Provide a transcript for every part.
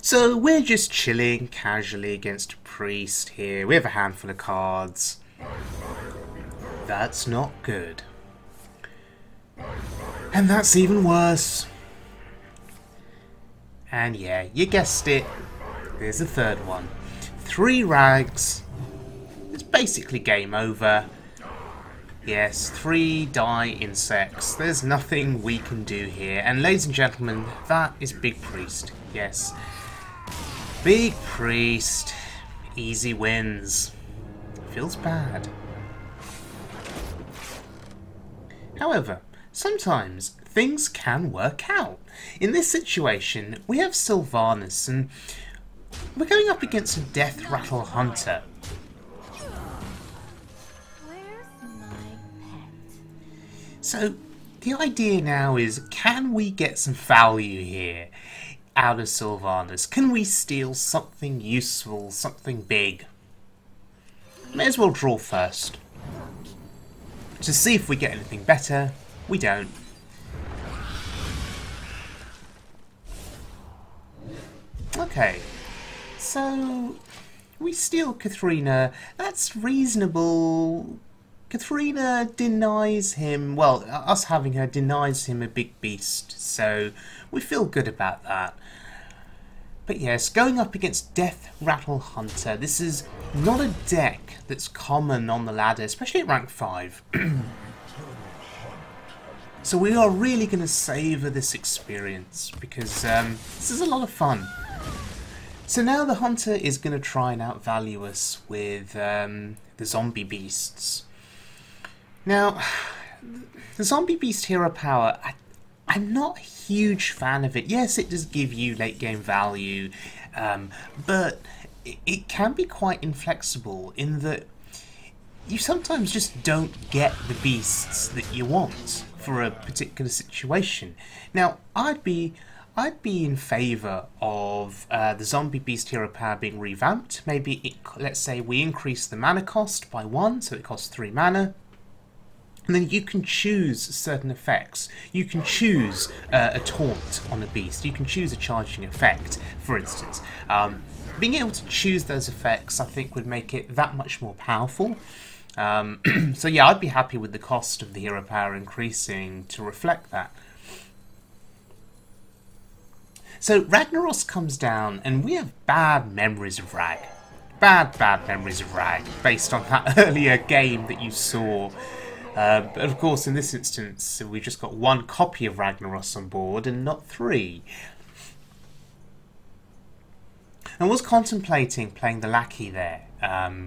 So we're just chilling casually against a priest here. We have a handful of cards. That's not good. And that's even worse. And yeah, you guessed it. There's a third one. 3 rags. It's basically game over. Yes, 3 die insects. There's nothing we can do here. And ladies and gentlemen, that is Big Priest. Yes. Big Priest. Easy wins. Feels bad. However, sometimes things can work out. In this situation, we have Sylvanas, and we're going up against a Death Rattle Hunter. So, the idea now is, can we get some value here out of Sylvanas? Can we steal something useful, something big? May as well draw first. To see if we get anything better. We don't. Okay, so we steal Katharina. That's reasonable. Katharina denies him, well, us having her denies him a big beast, so we feel good about that. But yes, going up against Death Rattle Hunter, this is not a deck that's common on the ladder, especially at rank 5. So we are really going to savour this experience, because this is a lot of fun. So now the Hunter is going to try and outvalue us with the zombie beasts. Now, the zombie beast hero power, I'm not a huge fan of it. Yes, it does give you late game value, but it can be quite inflexible in that you sometimes just don't get the beasts that you want for a particular situation. Now, I'd be in favour of the zombie beast hero power being revamped. Maybe, let's say we increase the mana cost by 1, so it costs 3 mana. And then you can choose certain effects. You can choose a taunt on a beast. You can choose a charging effect, for instance. Being able to choose those effects, I think, would make it that much more powerful. So yeah, I'd be happy with the cost of the hero power increasing to reflect that. So Ragnaros comes down, and we have bad memories of Rag. Bad memories of Rag, based on that earlier game that you saw. But of course, in this instance, we've just got 1 copy of Ragnaros on board and not 3. I was contemplating playing the Lackey there,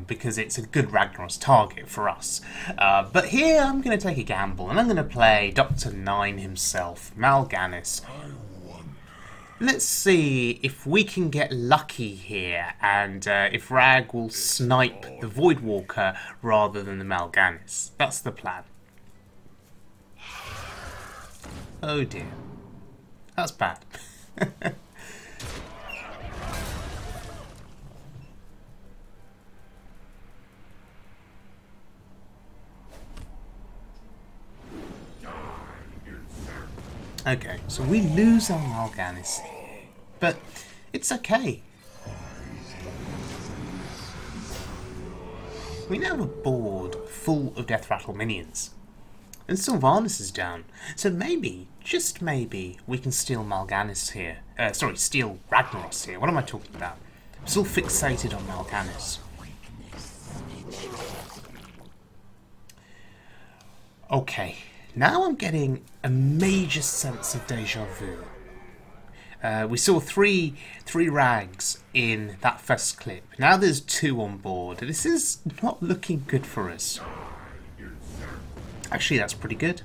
because it's a good Ragnaros target for us. But here I'm going to take a gamble, and I'm going to play Dr. Nine himself, Mal'Ganis. Let's see if we can get lucky here, and if Rag will snipe the Voidwalker rather than the Mal'Ganis. That's the plan. Oh dear. That's bad. Okay, so we lose our Mal'Ganis, but it's okay. We now have a board full of Death Rattle minions, and Sylvanas is down, so maybe, just maybe, we can steal Mal'Ganis here. Steal Ragnaros here. What am I talking about? I'm still fixated on Mal'Ganis. Okay. Now I'm getting a major sense of deja vu. We saw three rags in that first clip. Now there's 2 on board. This is not looking good for us. Actually, that's pretty good.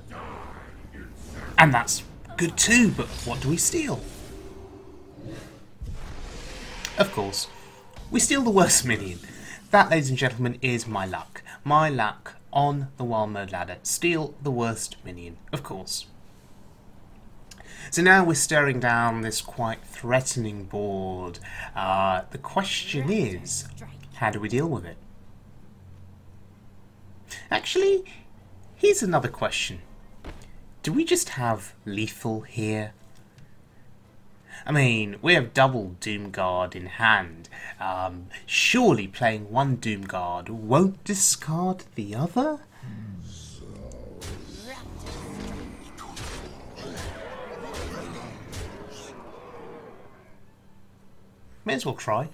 And that's good too, but what do we steal? Of course, we steal the worst minion. That, ladies and gentlemen, is my luck. My luck on the wild mode ladder. Steal the worst minion, of course. So now we're staring down this quite threatening board. The question is, how do we deal with it? Actually, here's another question. Do we just have lethal here? I mean, we have double Doomguard in hand. Surely playing one Doomguard won't discard the other? May as well try.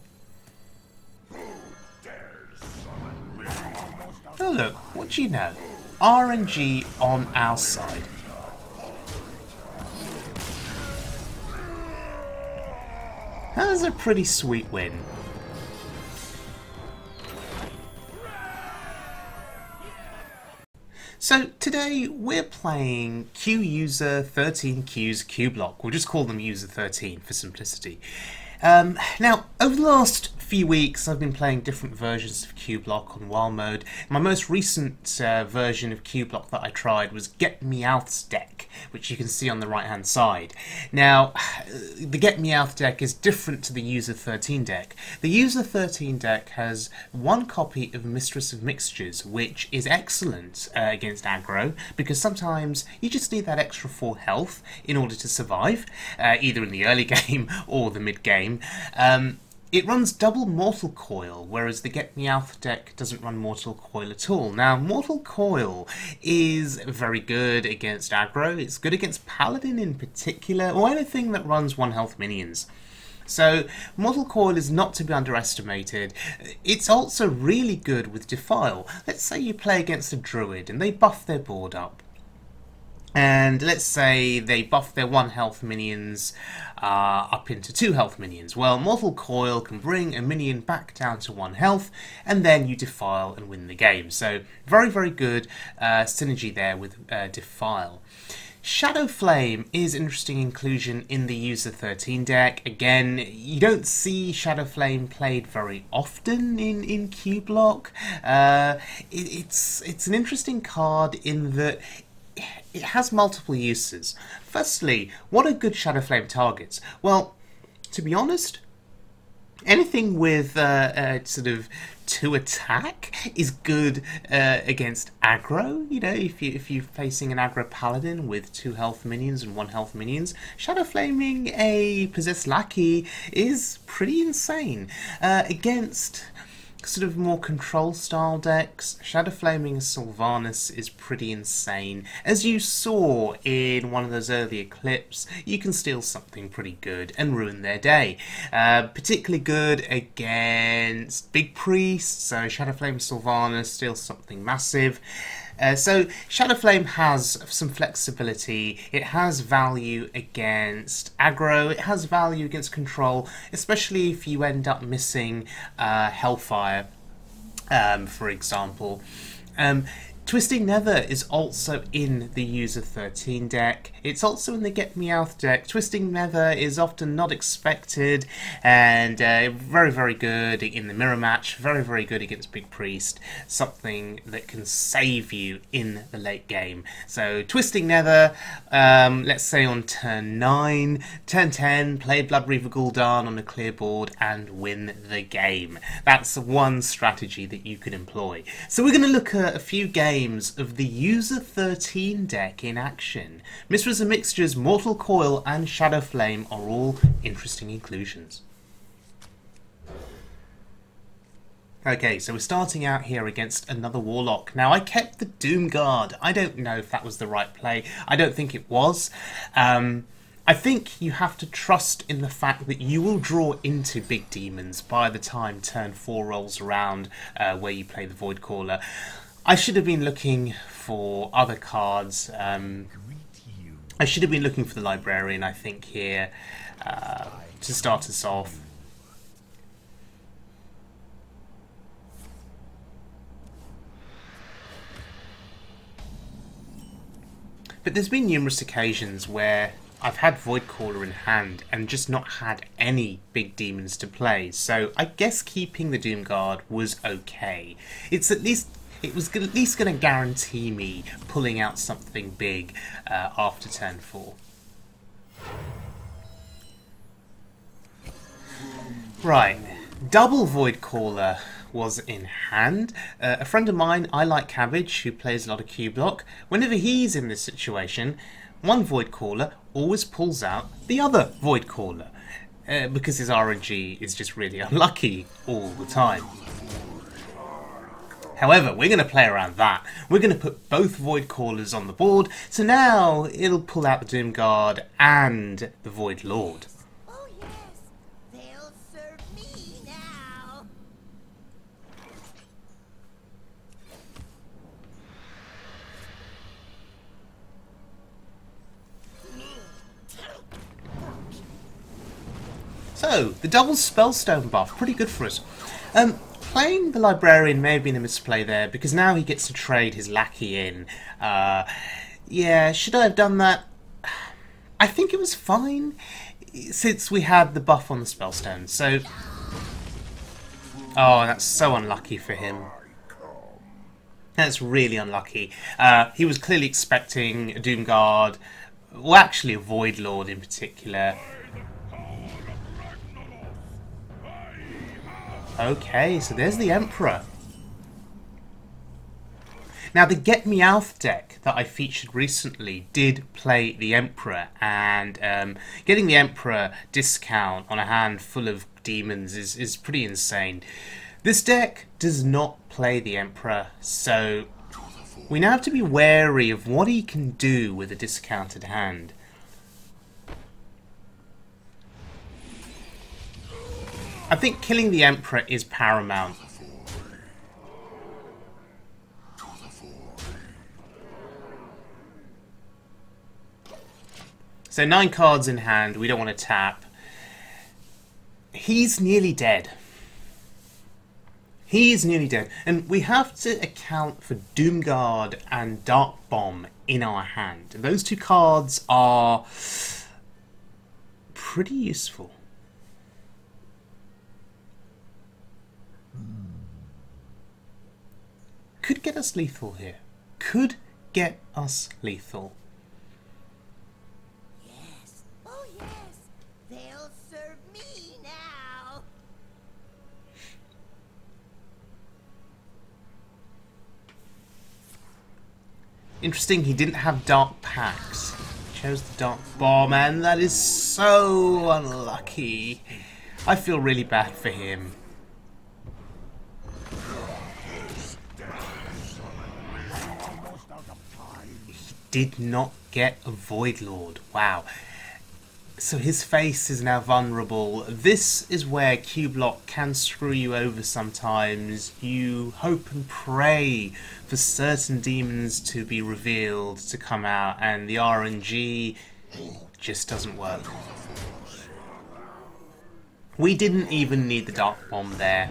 Oh look, what do you know? RNG on our side. That was a pretty sweet win. So today we're playing qUSER13q's Cubelock. We'll just call them qUSER13 for simplicity. Now, over the last few weeks I've been playing different versions of Cubelock on wild mode. My most recent version of Cubelock that I tried was Get Meowth's deck, which you can see on the right hand side. Now, the Get Meowth deck is different to the qUSER13 deck. The qUSER13 deck has one copy of Mistress of Mixtures, which is excellent against aggro, because sometimes you just need that extra 4 health in order to survive, either in the early game or the mid game. It runs double Mortal Coil, whereas the Get Meowth deck doesn't run Mortal Coil at all. Now, Mortal Coil is very good against aggro. It's good against Paladin in particular, or anything that runs 1 health minions. So, Mortal Coil is not to be underestimated. It's also really good with Defile. Let's say you play against a Druid and they buff their board up. And let's say they buff their 1 health minions up into 2 health minions. Well, Mortal Coil can bring a minion back down to 1 health, and then you Defile and win the game. So very, very good synergy there with Defile. Shadowflame is an interesting inclusion in the qUSER13 deck. Again, you don't see Shadowflame played very often in Cubelock. It's an interesting card in that it has multiple uses. Firstly, what are good Shadowflame targets? Well, to be honest, anything with sort of 2 attack is good against aggro. You know, if you're facing an aggro paladin with 2 health minions and 1 health minions, Shadowflaming a possessed lackey is pretty insane. Against sort of more control style decks, Shadowflaming a Sylvanas is pretty insane. As you saw in one of those earlier clips, you can steal something pretty good and ruin their day. Particularly good against Big Priests, so Shadowflame Sylvanas steals something massive. So Shadowflame has some flexibility, it has value against aggro, it has value against control, especially if you end up missing Hellfire, for example. Twisting Nether is also in the qUSER13 deck. It's also in the Get Meowth deck. Twisting Nether is often not expected and very, very good in the mirror match. Very, very good against Big Priest. Something that can save you in the late game. So Twisting Nether, let's say on turn 9, turn 10, play Blood Reaver Gul'dan on a clear board and win the game. That's one strategy that you can employ. So we're going to look at a few games of the qUSER13 deck in action. Mistress of Mixtures, Mortal Coil and Shadowflame are all interesting inclusions. Okay, so we're starting out here against another Warlock. Now, I kept the Doomguard. I don't know if that was the right play. I don't think it was. I think you have to trust in the fact that you will draw into big demons by the time turn 4 rolls around, where you play the Voidcaller. I should have been looking for other cards. I should have been looking for the Librarian, I think, here to start us off. But there's been numerous occasions where I've had Voidcaller in hand and just not had any big demons to play, so I guess keeping the Doomguard was okay. It was at least going to guarantee me pulling out something big after turn 4. Right, double Voidcaller was in hand. A friend of mine, I Like Cabbage, who plays a lot of Cubelock, whenever he's in this situation, one Void Caller always pulls out the other Void Caller. Because his RNG is just really unlucky all the time. However, we're going to play around that. We're going to put both Void Callers on the board, so now it'll pull out the Doomguard and the Voidlord. Oh yes, they'll serve me now. So, the double Spellstone buff, pretty good for us. Playing the Librarian may have been a misplay there, because now he gets to trade his lackey in. Yeah, should I have done that? I think it was fine, since we had the buff on the Spellstone, so... Oh, that's so unlucky for him. That's really unlucky. He was clearly expecting a Doomguard, well actually a Voidlord in particular. Okay, so there's the Emperor. Now, the Get Meowth deck that I featured recently did play the Emperor, and getting the Emperor discount on a hand full of demons is pretty insane. This deck does not play the Emperor, so we now have to be wary of what he can do with a discounted hand. I think killing the Emperor is paramount. So 9 cards in hand, we don't want to tap. He's nearly dead. He's nearly dead. And we have to account for Doomguard and Dark Bomb in our hand. Those 2 cards are pretty useful. Could get us lethal here. Could get us lethal. Yes, oh yes, they'll serve me now. Interesting, he didn't have Dark Packs. He chose the Dark Bomb, and that is so unlucky. I feel really bad for him. Did not get a Voidlord. Wow. So his face is now vulnerable. This is where Cubelock can screw you over sometimes. You hope and pray for certain demons to be revealed, to come out, and the RNG just doesn't work. We didn't even need the Dark Bomb there.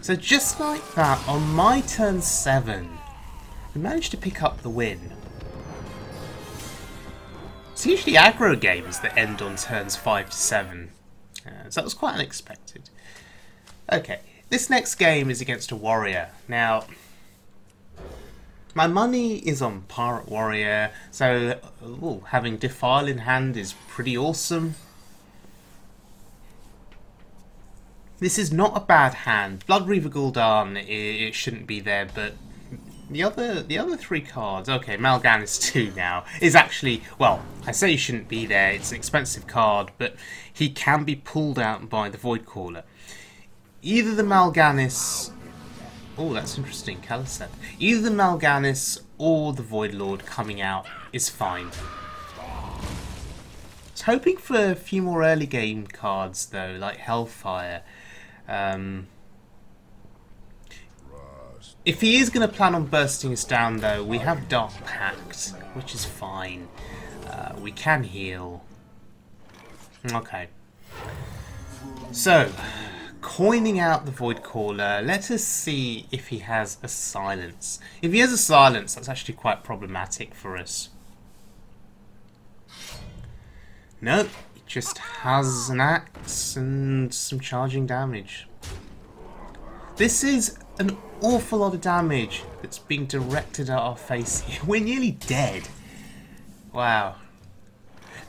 So just like that, on my turn 7, we managed to pick up the win. It's usually aggro games that end on turns 5 to 7, so that was quite unexpected. Okay, this next game is against a warrior. Now, my money is on Pirate Warrior, so having Defile in hand is pretty awesome. This is not a bad hand. Blood Reaver Gul'dan, it shouldn't be there, but the other 3 cards, okay, Mal'Ganis 2 now, is actually, well, I say he shouldn't be there, it's an expensive card, but he can be pulled out by the Void Caller. Either the Mal'Ganis, oh, that's interesting, Kaliseth. Either the Mal'Ganis or the Voidlord coming out is fine. I was hoping for a few more early game cards, though, like Hellfire. If he is going to plan on bursting us down, though, we have Dark Pact, which is fine. We can heal. Okay. So, coining out the Void Caller, let us see if he has a Silence. If he has a Silence, that's actually quite problematic for us. No, he just has an Axe and some charging damage. This is an awful lot of damage that's being directed at our face here. We're nearly dead. Wow.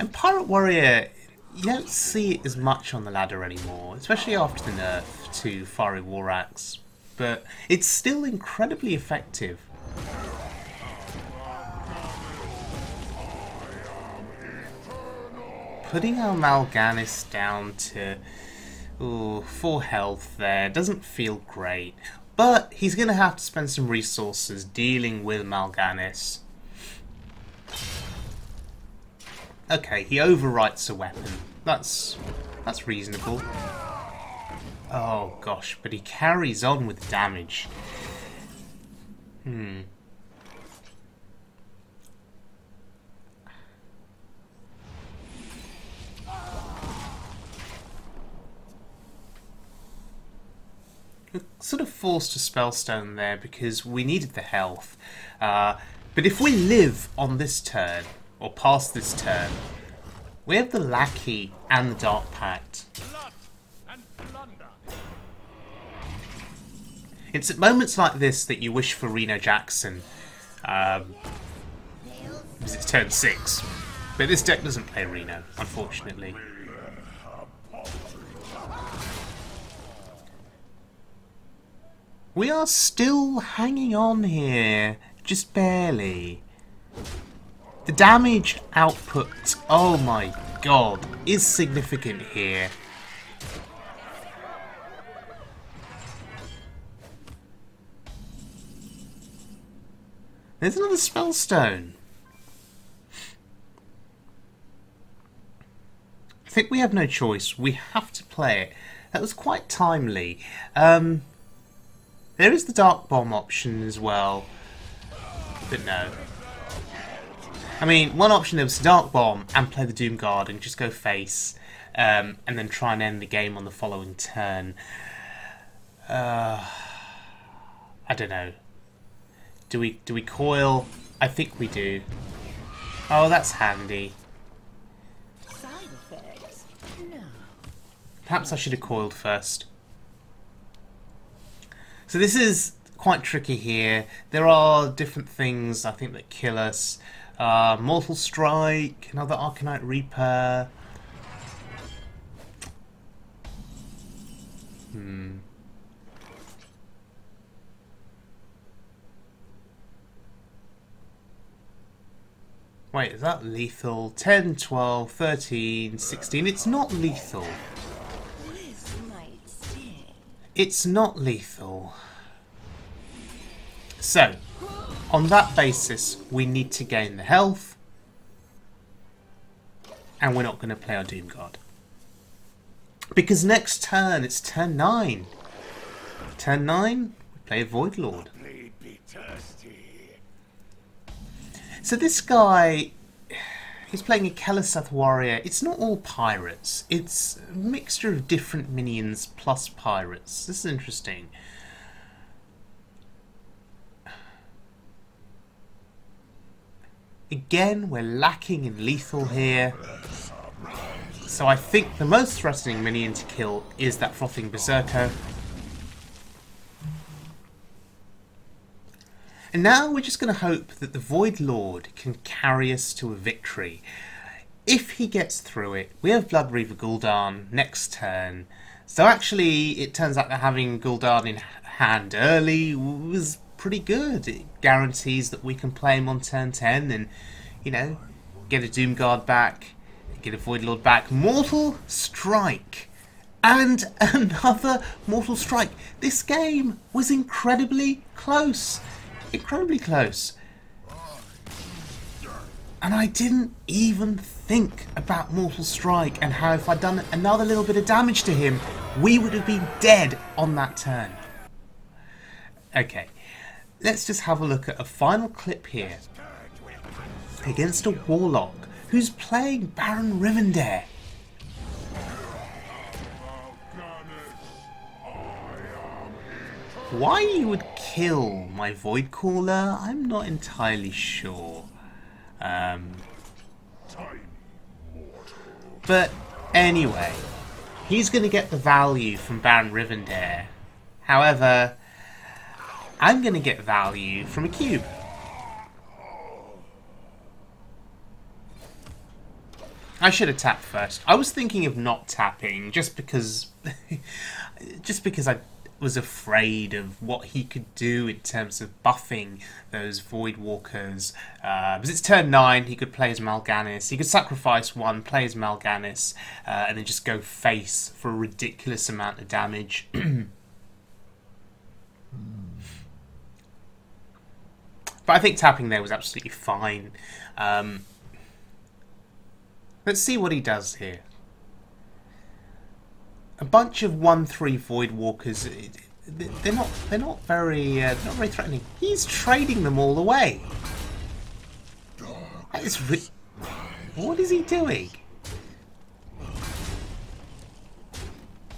And Pirate Warrior, you don't see it as much on the ladder anymore, especially after the nerf to Fiery War Axe, but it's still incredibly effective. putting our Mal'Ganis down to 4 health there doesn't feel great. But he's going to have to spend some resources dealing with Mal'Ganis. Okay, he overwrites a weapon. That's reasonable. Oh gosh, but he carries on with damage. We're sort of forced to Spellstone there because we needed the health. But if we live on this turn, or past this turn, we have the Lackey and the Dark Pact. It's at moments like this that you wish for Reno Jackson. It's turn 6. But this deck doesn't play Reno, unfortunately. We are still hanging on here, just barely. The damage output, oh my god, is significant here. There's another Spellstone. I think we have no choice. We have to play it. That was quite timely. There is the Dark Bomb option as well, but no. I mean, one option there was Dark Bomb and play the Doom Guard and just go face, and then try and end the game on the following turn. I don't know. Do we coil? I think we do. Oh, that's handy. Side effects? No. Perhaps I should have coiled first. So this is quite tricky here. There are different things I think that kill us. Mortal Strike, another Arcanite Reaper. Wait, is that lethal? 10, 12, 13, 16. It's not lethal. This might sting. It's not lethal. So, on that basis, we need to gain the health. And we're not going to play our Doom Guard. Because next turn, it's turn 9. Turn 9, we play a Voidlord. So this guy, he's playing a Keleseth warrior. It's not all pirates. It's a mixture of different minions plus pirates. This is interesting. Again, we're lacking in lethal here. So I think the most threatening minion to kill is that Frothing Berserker. And now we're just going to hope that the Voidlord can carry us to a victory. If he gets through it, we have Blood Reaver Gul'dan next turn. So actually, it turns out that having Gul'dan in hand early was pretty good. It guarantees that we can play him on turn 10 and, you know, get a Doom Guard back, get a Voidlord back. Mortal Strike! And another Mortal Strike. This game was incredibly close. Incredibly close. And I didn't even think about Mortal Strike and how if I'd done another little bit of damage to him, we would have been dead on that turn. Okay, let's just have a look at a final clip here against a Warlock who's playing Baron Rivendare. Why you would kill my Void Caller, I'm not entirely sure. But anyway, he's going to get the value from Baron Rivendare. However, I'm going to get value from a cube. I should have tapped first. I was thinking of not tapping just because was afraid of what he could do in terms of buffing those Voidwalkers. Because it's turn 9, he could play as Mal'Ganis. He could sacrifice one, play as Mal'Ganis, and then just go face for a ridiculous amount of damage. But I think tapping there was absolutely fine. Let's see what he does here. A bunch of 1/3 Voidwalkers. They're not very threatening. He's trading them all away. That is what is he doing?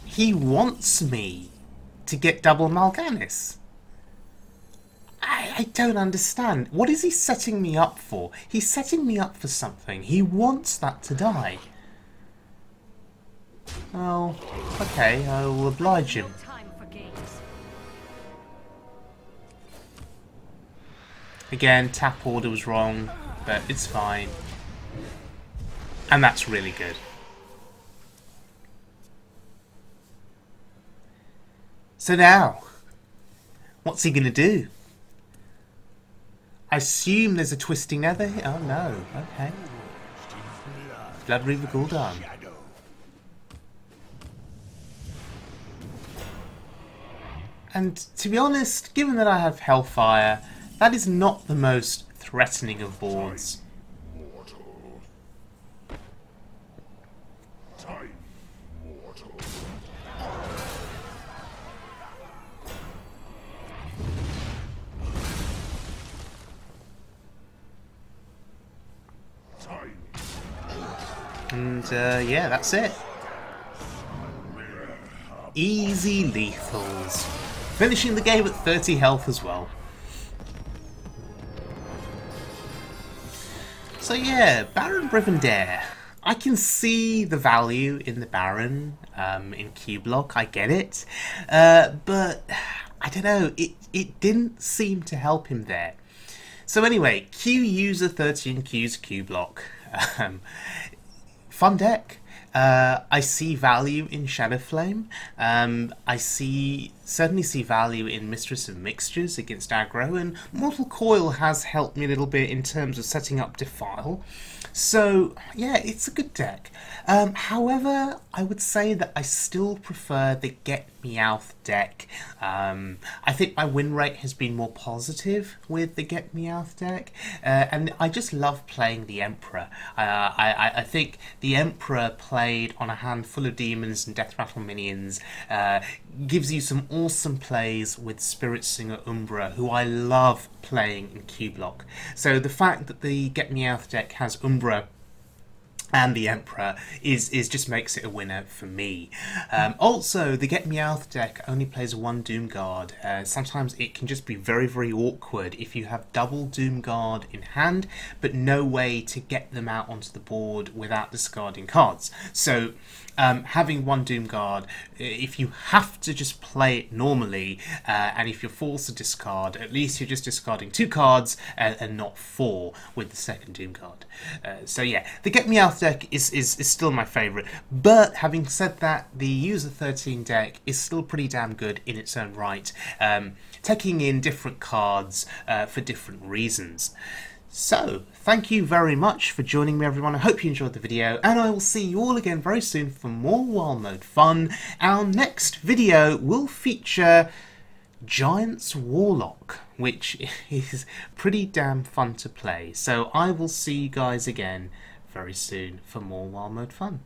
He wants me to get double Mal'Ganis. I don't understand. What is he setting me up for? He's setting me up for something. He wants that to die. Oh, okay, I will oblige him. Again, tap order was wrong, but it's fine. And that's really good. So now, what's he going to do? I assume there's a Twisting Nether here. Oh no, okay. Blood Reaver Gul'dan. And to be honest, given that I have Hellfire, that is not the most threatening of boards. And yeah, that's it. Easy lethals. Finishing the game at 30 health as well. So yeah, Baron Rivendare. I can see the value in the Baron in Cubelock, I get it. But I don't know, it didn't seem to help him there. So anyway, qUSER13q's Cubelock. Fun deck. I see value in Shadowflame. I certainly see value in Mistress of Mixtures against aggro, and Mortal Coil has helped me a little bit in terms of setting up Defile. So yeah, it's a good deck. However, I would say that I still prefer the Get Meowth deck. I think my win rate has been more positive with the Get Meowth deck, and I just love playing the Emperor. I think the Emperor played on a handful of demons and Death Rattle minions gives you some awesome plays with Spirit Singer Umbra, who I love playing in Cubelock. So the fact that the Get Meowth deck has Umbra and the Emperor is just makes it a winner for me. Also, the Get Meowth deck only plays one Doomguard. Sometimes it can just be very, very awkward if you have double Doomguard in hand, but no way to get them out onto the board without discarding cards. So having one Doomguard, if you have to just play it normally, and if you're forced to discard, at least you're just discarding 2 cards and not 4 with the second Doomguard. So yeah, the Get Meowth deck is still my favourite, but having said that, the qUSER13 deck is still pretty damn good in its own right, taking in different cards for different reasons. So, thank you very much for joining me, everyone. I hope you enjoyed the video, and I will see you all again very soon for more Wild Mode fun. Our next video will feature Giant's Warlock, which is pretty damn fun to play. So I will see you guys again very soon for more Wild Mode fun.